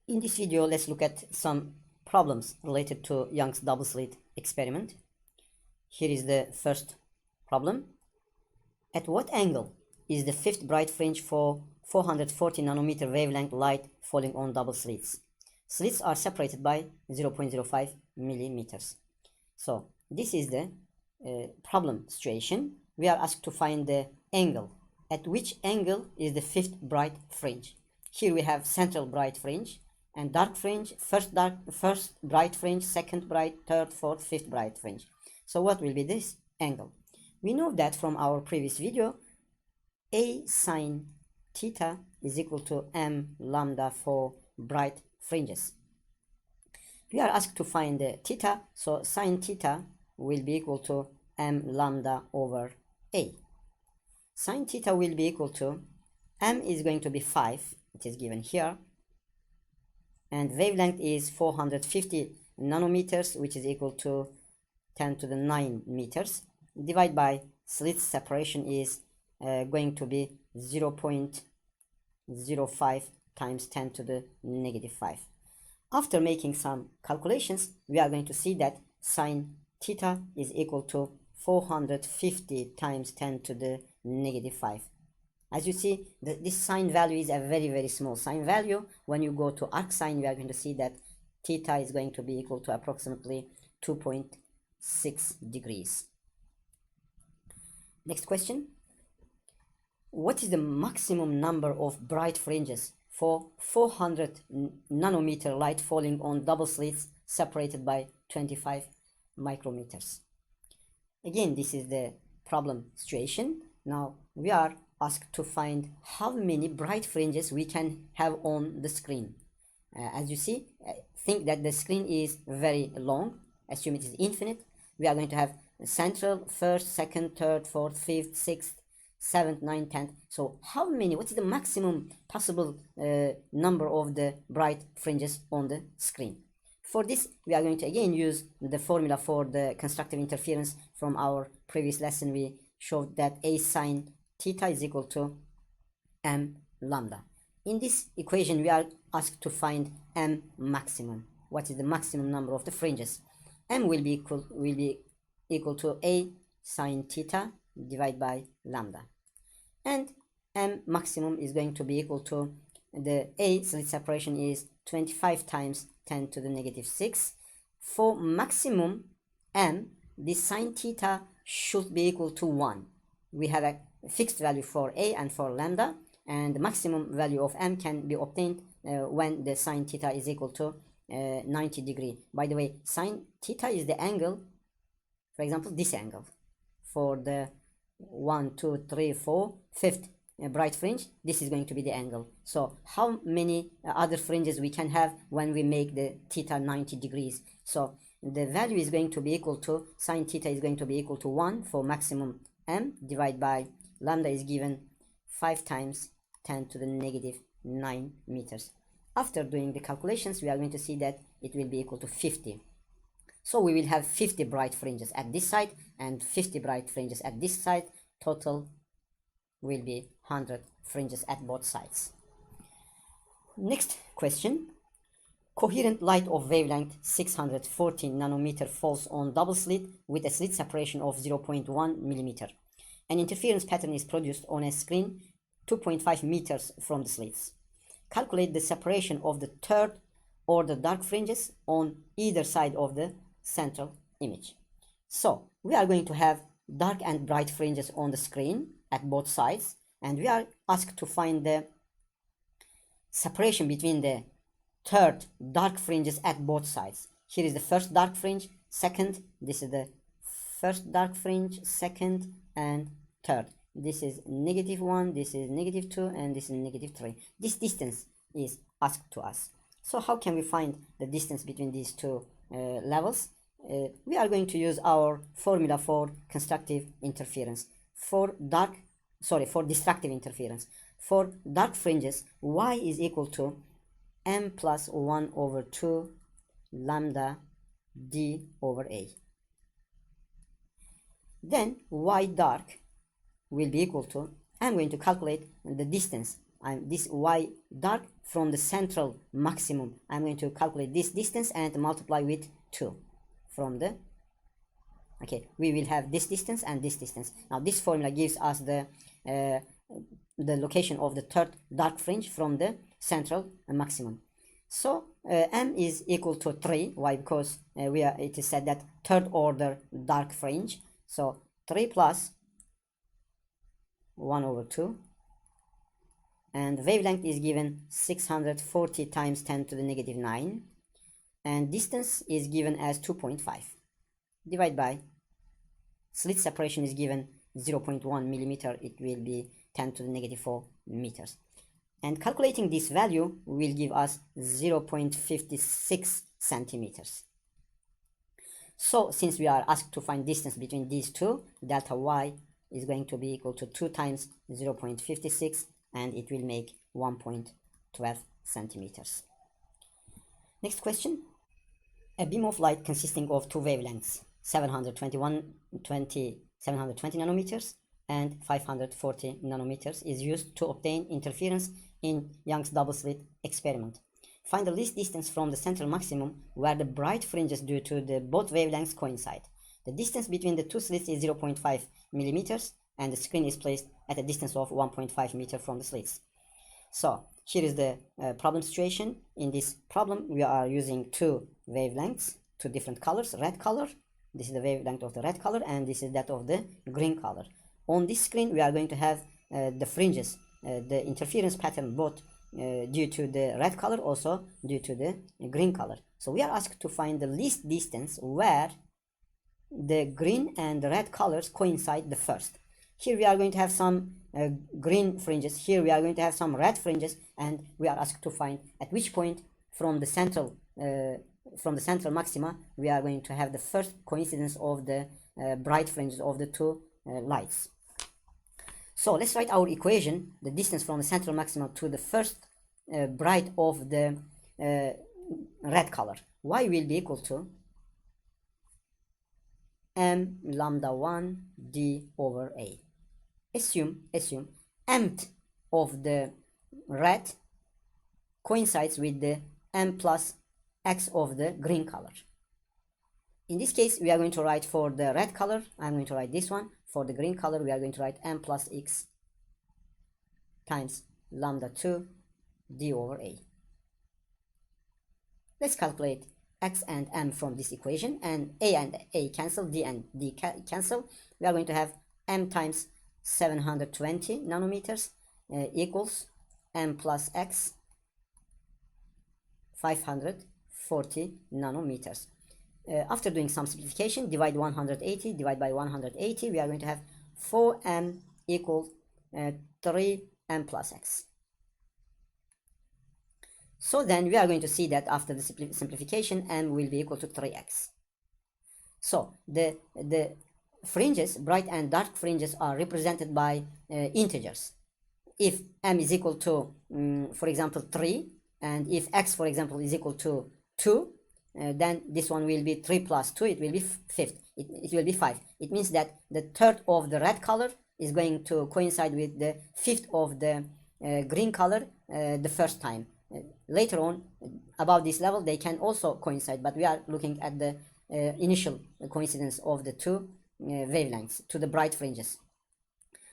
In this video, let's look at some problems related to Young's double slit experiment. Here is the first problem. At what angle is the fifth bright fringe for 440 nanometer wavelength light falling on double slits? Slits are separated by 0.05 millimeters. So this is the problem situation. We are asked to find the angle. At which angle is the fifth bright fringe? Here we have central bright fringe and dark fringe, first bright fringe, second bright, third, fourth, fifth bright fringe. So what will be this angle? We know that from our previous video, A sine theta is equal to m lambda for bright fringes. We are asked to find the theta, so sine theta will be equal to m lambda over A. Sine theta will be equal to, m is going to be 5, it is given here, and wavelength is 450 nanometers, which is equal to 10 to the 9 meters, divided by slit separation is going to be 0.05 times 10 to the negative 5. After making some calculations, we are going to see that sine theta is equal to 450 times 10 to the negative 5. As you see, this sine value is a very small sine value. When you go to arc sine, we are going to see that theta is going to be equal to approximately 2.6 degrees. Next question. What is the maximum number of bright fringes for 400 nanometer light falling on double slits separated by 25 micrometers? Again, this is the problem situation. Now we are asked to find how many bright fringes we can have on the screen. As you see, think that the screen is very long. Assume it is infinite. We are going to have central, first, second, third, fourth, fifth, sixth, seventh, ninth, 10th. So how many, what is the maximum possible number of the bright fringes on the screen? For this, we are going to again use the formula for the constructive interference from our previous lesson. We showed that A sine theta is equal to m lambda. In this equation, we are asked to find m maximum. What is the maximum number of the fringes? M will be equal to A sine theta divided by lambda, and m maximum is going to be equal to the A slit separation is 25 times 10 to the negative 6. For maximum m, the sine theta should be equal to 1. We have a fixed value for A and for lambda, and the maximum value of m can be obtained when the sine theta is equal to 90 degree. By the way, sine theta is the angle, for example, this angle. For the 1, 2, 3, 4, fifth bright fringe, this is going to be the angle. So how many other fringes we can have when we make the theta 90 degrees? So the value is going to be equal to, sine theta is going to be equal to 1 for maximum m, divided by lambda is given 5 times 10 to the negative 9 meters. After doing the calculations, we are going to see that it will be equal to 50. So we will have 50 bright fringes at this side and 50 bright fringes at this side. Total will be 100 fringes at both sides. Next question. Coherent light of wavelength 640 nanometer falls on double slit with a slit separation of 0.1 millimeter. An interference pattern is produced on a screen 2.5 meters from the slits. Calculate the separation of the third order dark fringes on either side of the central image. So we are going to have dark and bright fringes on the screen at both sides, and we are asked to find the separation between the third dark fringes at both sides. Here is the first dark fringe, second, this is the first dark fringe, second and third. This is -1, this is -2, and this is -3. This distance is asked to us. So how can we find the distance between these two levels? We are going to use our formula for constructive interference. For destructive interference. For dark fringes, y is equal to m plus 1 over 2 lambda d over a. Then y dark will be equal to, I'm going to calculate the distance this y dark from the central maximum. I'm going to calculate this distance and multiply with 2 from the, okay, we will have this distance and this distance. Now this formula gives us the location of the third dark fringe from the central maximum. So m is equal to 3. Why? Because it is said that third order dark fringe. So 3 plus 1 over 2, and wavelength is given 640 times 10 to the negative 9, and distance is given as 2.5. Divide by slit separation is given 0.1 millimeter. It will be 10 to the negative 4 meters. And calculating this value will give us 0.56 centimeters. So since we are asked to find distance between these two, delta y is going to be equal to 2 times 0.56, and it will make 1.12 centimeters. Next question. A beam of light consisting of two wavelengths, 720 nanometers and 540 nanometers, is used to obtain interference in Young's double-slit experiment. Find the least distance from the central maximum where the bright fringes due to the both wavelengths coincide. The distance between the two slits is 0.5 millimeters, and the screen is placed at a distance of 1.5 meter from the slits. So here is the problem situation. In this problem, we are using two wavelengths, two different colors. Red color, this is the wavelength of the red color, and this is that of the green color. On this screen, we are going to have the fringes, the interference pattern, both due to the red color, also due to the green color. So we are asked to find the least distance where the green and the red colors coincide the first. Here we are going to have some green fringes, here we are going to have some red fringes, and we are asked to find at which point from the central maxima we are going to have the first coincidence of the bright fringes of the two lights. So let's write our equation. The distance from the central maxima to the first bright of the red color, y will be equal to m lambda 1 d over a. Assume mth of the red coincides with the m plus x of the green color. In this case, we are going to write for the red color, I'm going to write this one. For the green color, we are going to write m plus x times lambda 2 d over a. Let's calculate x and m from this equation, and a cancel, d and d cancel. We are going to have m times 720 nanometers equals m plus x 540 nanometers. After doing some simplification, divide 180, divide by 180, we are going to have 4m equals 3m plus x. So then we are going to see that after the simplification, m will be equal to 3x. So the fringes, bright and dark fringes, are represented by integers. If m is equal to, for example, 3, and if x, for example, is equal to 2, then this one will be 3 plus 2, it will be it will be 5. It means that the third of the red color is going to coincide with the fifth of the green color the first time. Later on, above this level, they can also coincide, but we are looking at the initial coincidence of the two wavelengths to the bright fringes.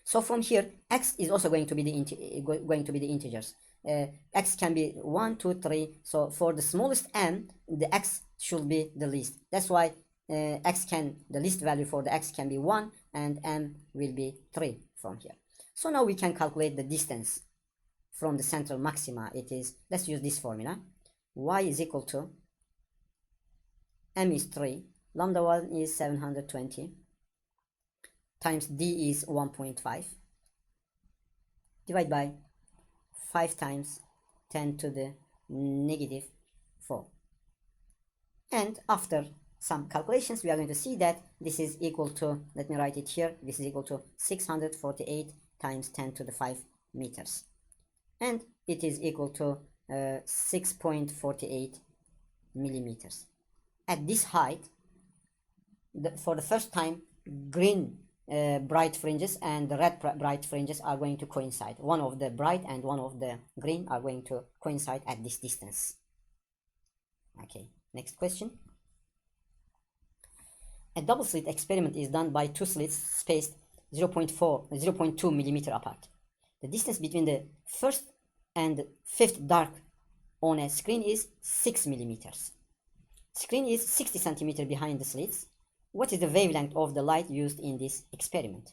So from here, x is also going to be the integers. X can be 1, 2, 3. So for the smallest m, the x should be the least. That's why the least value for the x can be 1, and m will be 3 from here. So now we can calculate the distance from the central maxima. It is, let's use this formula. Y is equal to m is 3, lambda 1 is 720, times d is 1.5, divide by 5 times 10 to the negative 4. And after some calculations, we are going to see that this is equal to, let me write it here, this is equal to 648 times 10 to the 5 meters. And it is equal to 6.48 millimeters. At this height, for the first time, green bright fringes and the red bright fringes are going to coincide. One of the bright and one of the green are going to coincide at this distance. Okay, next question. A double slit experiment is done by two slits spaced 0.2 millimeter apart. The distance between the first and fifth dark on a screen is 6 millimeters. Screen is 60 centimeters behind the slits. What is the wavelength of the light used in this experiment?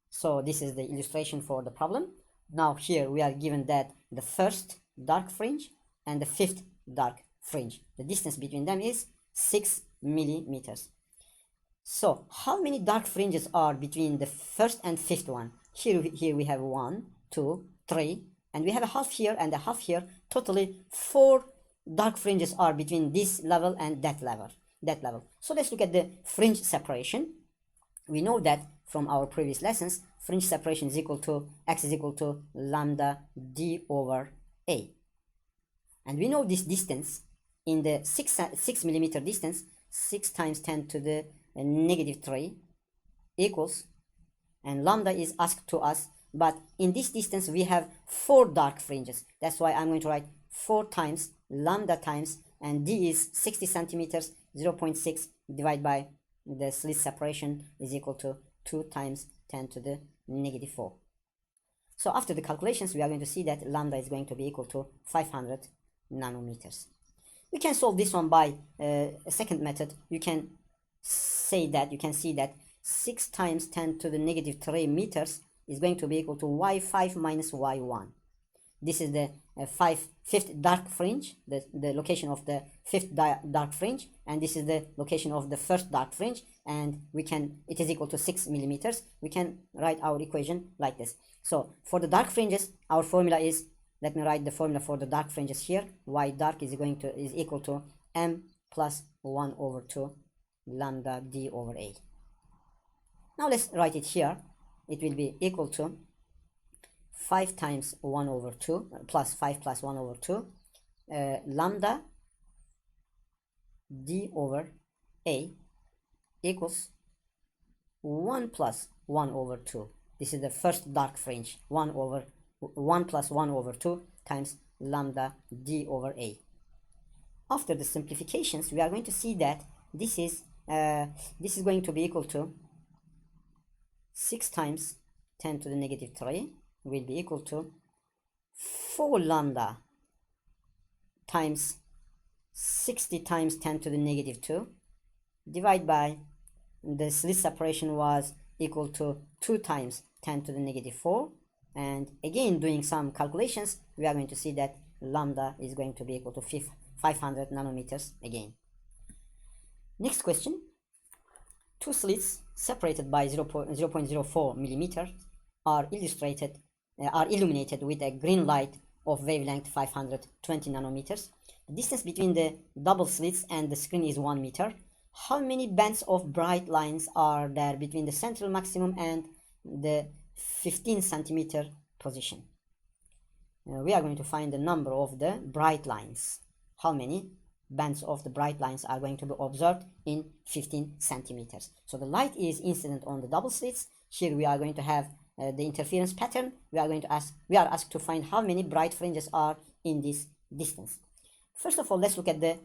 So this is the illustration for the problem. Now here we are given that the first dark fringe and the fifth dark fringe, the distance between them is 6 millimeters. So how many dark fringes are between the first and fifth one? Here we have 1, 2, 3, and we have a half here and a half here. Totally 4 dark fringes are between this level and that level. So let's look at the fringe separation. We know that from our previous lessons, fringe separation is equal to x is equal to lambda d over a. And we know this distance in the 6 millimeter distance, 6 times 10 to the negative 3 equals, and lambda is asked to us, but in this distance we have 4 dark fringes. That's why I'm going to write 4 times lambda times, and d is 60 centimeters, 0.6 divided by the slit separation is equal to 2 times 10 to the negative 4. So after the calculations we are going to see that lambda is going to be equal to 500 nanometers. We can solve this one by a second method. You can see that 6 times 10 to the negative 3 meters is going to be equal to y5 minus y1. This is the fifth dark fringe, the location of the fifth dark fringe, and this is the location of the first dark fringe, and it is equal to 6 millimeters. We can write our equation like this. So for the dark fringes, our formula is, let me write the formula for the dark fringes here. Y dark is equal to m plus 1 over 2 lambda d over a. Now let's write it here. It will be equal to 5 times 1 over 2 plus 5 plus 1 over 2 lambda d over a equals 1 plus 1 over 2. This is the first dark fringe. 1 plus 1 over 2 times lambda d over a. After the simplifications, we are going to see that this is going to be equal to 6 times 10 to the negative 3 will be equal to 4 lambda times 60 times 10 to the negative 2 divided by the slit separation was equal to 2 times 10 to the negative 4, and again doing some calculations we are going to see that lambda is going to be equal to 500 nanometers again. Next question. Two slits separated by 0.04 millimeters are illuminated with a green light of wavelength 520 nanometers. The distance between the double slits and the screen is 1 meter. How many bands of bright lines are there between the central maximum and the 15 centimeter position? We are going to find the number of the bright lines. How many bands of the bright lines are going to be observed in 15 centimeters? So the light is incident on the double slits. Here we are going to have the interference pattern. We are asked to find how many bright fringes are in this distance. First of all, let's look at the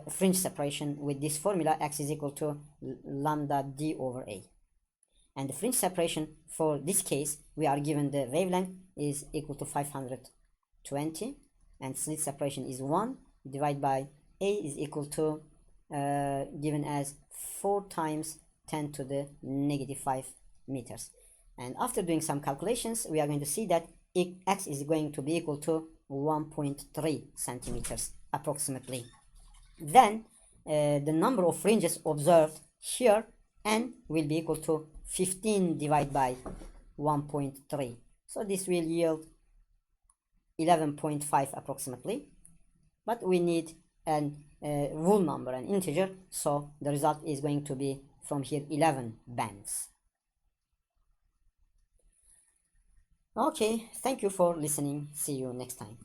fringe separation with this formula. X is equal to lambda d over a, and the fringe separation for this case we are given the wavelength is equal to 520, and slit separation is 1 divided by a is equal to given as 4 times 10 to the negative 5 meters. And after doing some calculations, we are going to see that x is going to be equal to 1.3 centimeters approximately. Then the number of fringes observed here, n, will be equal to 15 divided by 1.3. So this will yield 11.5 approximately. But we need a whole number, an integer, so the result is going to be from here 11 bands. Okay, thank you for listening. See you next time.